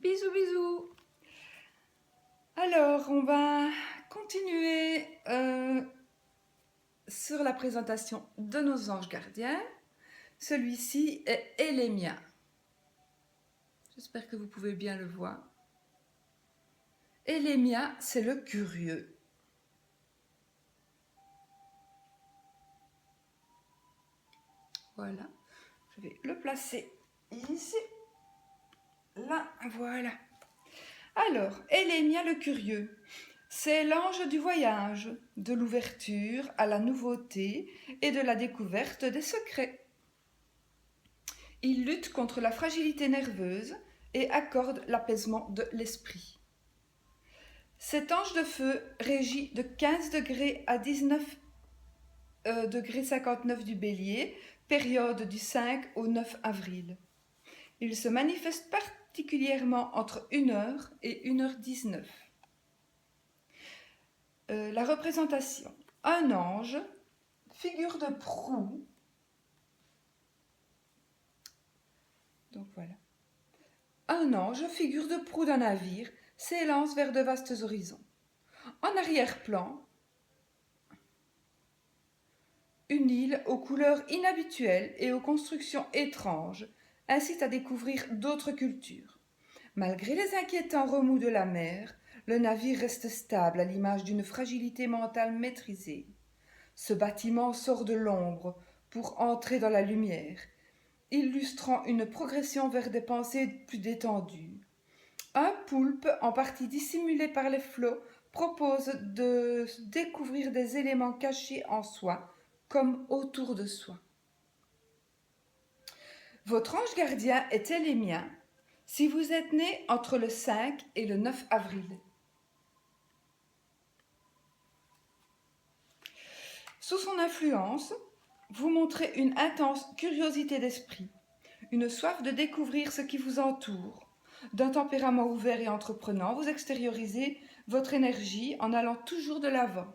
Bisous, bisous. Alors, on va continuer sur la présentation de nos anges gardiens. Celui-ci est Élémia. J'espère que vous pouvez bien le voir. Élémia, c'est le curieux. Voilà. Je vais le placer ici. Là, voilà. Alors, Élémia le curieux, c'est l'ange du voyage, de l'ouverture à la nouveauté et de la découverte des secrets. Il lutte contre la fragilité nerveuse et accorde l'apaisement de l'esprit. Cet ange de feu régit de 15 degrés à 19 degrés 59 du bélier, période du 5 au 9 avril. Il se manifeste particulièrement entre 1h et 1h19. La représentation. Un ange, figure de proue. Donc voilà. Un ange, figure de proue d'un navire, s'élance vers de vastes horizons. En arrière-plan, une île aux couleurs inhabituelles et aux constructions étranges incite à découvrir d'autres cultures. Malgré les inquiétants remous de la mer, le navire reste stable à l'image d'une fragilité mentale maîtrisée. Ce bâtiment sort de l'ombre pour entrer dans la lumière, illustrant une progression vers des pensées plus détendues. Un poulpe, en partie dissimulé par les flots, propose de découvrir des éléments cachés en soi, comme autour de soi. Votre ange gardien est Élémia si vous êtes né entre le 5 et le 9 avril. Sous son influence, vous montrez une intense curiosité d'esprit, une soif de découvrir ce qui vous entoure. D'un tempérament ouvert et entreprenant, vous extériorisez votre énergie en allant toujours de l'avant.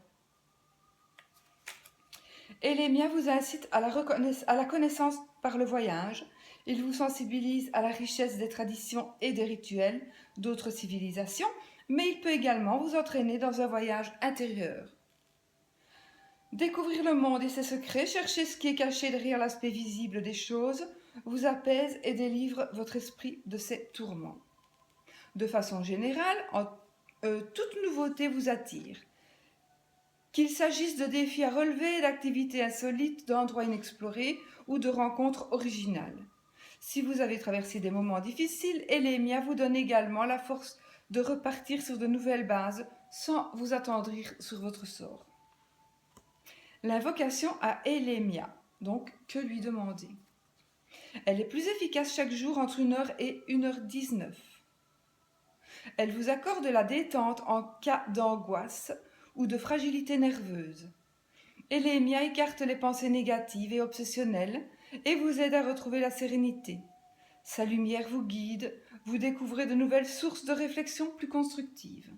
Élémia vous incite à la connaissance par le voyage. Il vous sensibilise à la richesse des traditions et des rituels d'autres civilisations, mais il peut également vous entraîner dans un voyage intérieur. Découvrir le monde et ses secrets, chercher ce qui est caché derrière l'aspect visible des choses, vous apaise et délivre votre esprit de ses tourments. De façon générale, toute nouveauté vous attire. Qu'il s'agisse de défis à relever, d'activités insolites, d'endroits inexplorés ou de rencontres originales. Si vous avez traversé des moments difficiles, Élémia vous donne également la force de repartir sur de nouvelles bases sans vous attendrir sur votre sort. L'invocation à Élémia, donc que lui demander? Elle est plus efficace chaque jour entre 1h et 1h19. Elle vous accorde la détente en cas d'angoisse ou de fragilité nerveuse. Élémia écarte les pensées négatives et obsessionnelles et vous aide à retrouver la sérénité. Sa lumière vous guide, vous découvrez de nouvelles sources de réflexion plus constructives.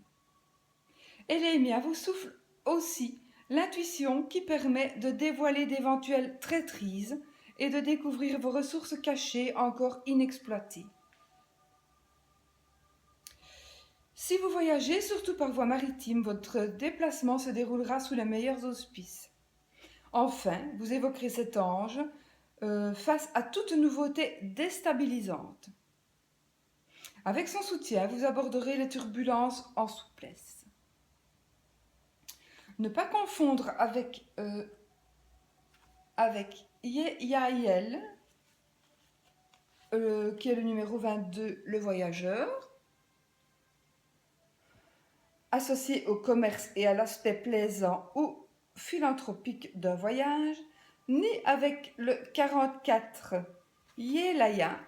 Élémia vous souffle aussi l'intuition qui permet de dévoiler d'éventuelles traîtrises et de découvrir vos ressources cachées encore inexploitées. Si vous voyagez, surtout par voie maritime, votre déplacement se déroulera sous les meilleurs auspices. Enfin, vous évoquerez cet ange face à toute nouveauté déstabilisante. Avec son soutien, vous aborderez les turbulences en souplesse. Ne pas confondre avec Yael, qui est le numéro 22, le voyageur, associé au commerce et à l'aspect plaisant ou philanthropique d'un voyage, ni avec le 44, Yelaya,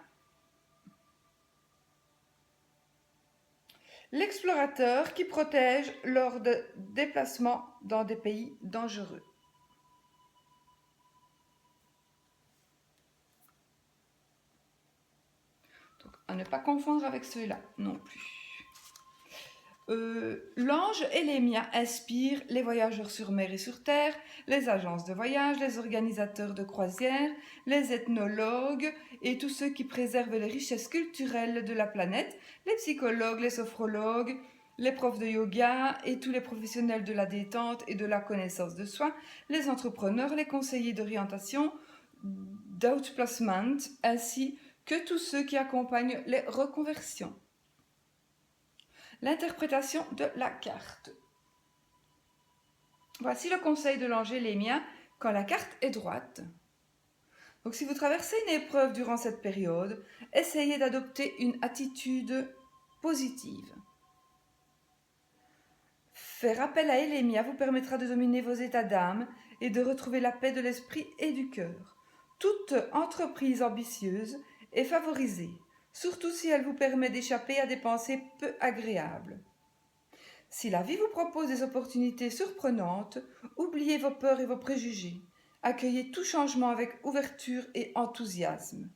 l'explorateur qui protège lors de déplacements dans des pays dangereux. Donc, à ne pas confondre avec ceux-là non plus. L'ange Élémia inspire les voyageurs sur mer et sur terre, les agences de voyage, les organisateurs de croisières, les ethnologues et tous ceux qui préservent les richesses culturelles de la planète, les psychologues, les sophrologues, les profs de yoga et tous les professionnels de la détente et de la connaissance de soi, les entrepreneurs, les conseillers d'orientation, d'outplacement, ainsi que tous ceux qui accompagnent les reconversions. L'interprétation de la carte. Voici le conseil de l'ange Élémia quand la carte est droite. Donc si vous traversez une épreuve durant cette période, essayez d'adopter une attitude positive. Faire appel à Élémia vous permettra de dominer vos états d'âme et de retrouver la paix de l'esprit et du cœur. Toute entreprise ambitieuse est favorisée, surtout si elle vous permet d'échapper à des pensées peu agréables. Si la vie vous propose des opportunités surprenantes, oubliez vos peurs et vos préjugés. Accueillez tout changement avec ouverture et enthousiasme.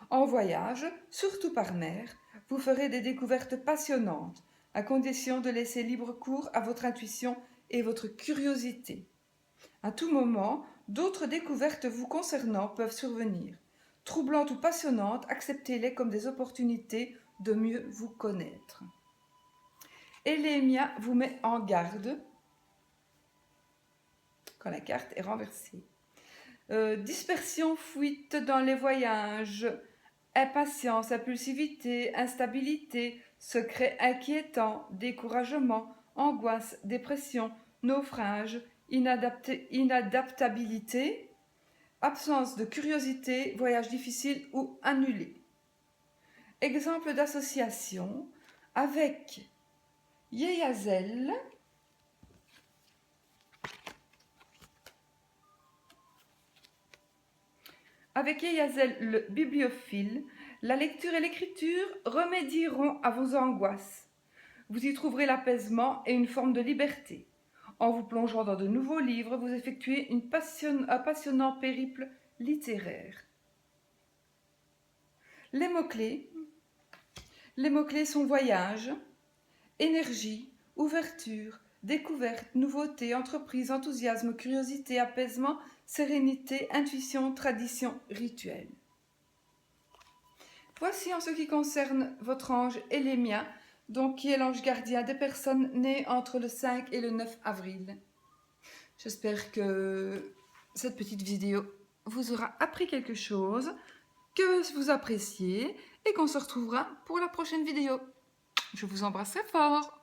En voyage, surtout par mer, vous ferez des découvertes passionnantes, à condition de laisser libre cours à votre intuition et votre curiosité. À tout moment, d'autres découvertes vous concernant peuvent survenir. Troublantes ou passionnantes, acceptez-les comme des opportunités de mieux vous connaître. Élémia vous met en garde quand la carte est renversée. Dispersion, fuite dans les voyages, impatience, impulsivité, instabilité, secret inquiétant, découragement, angoisse, dépression, naufrage, inadaptabilité, absence de curiosité, voyage difficile ou annulé. Exemple d'association avec Yeyazel, le bibliophile, la lecture et l'écriture remédieront à vos angoisses. Vous y trouverez l'apaisement et une forme de liberté. En vous plongeant dans de nouveaux livres, vous effectuez un passionnant périple littéraire. Les mots-clés. Les mots-clés sont voyage, énergie, ouverture, découverte, nouveauté, entreprise, enthousiasme, curiosité, apaisement, sérénité, intuition, tradition, rituel. Voici en ce qui concerne votre ange Élémia, donc qui est l'ange gardien des personnes nées entre le 5 et le 9 avril. J'espère que cette petite vidéo vous aura appris quelque chose, que vous appréciez et qu'on se retrouvera pour la prochaine vidéo. Je vous embrasse très fort.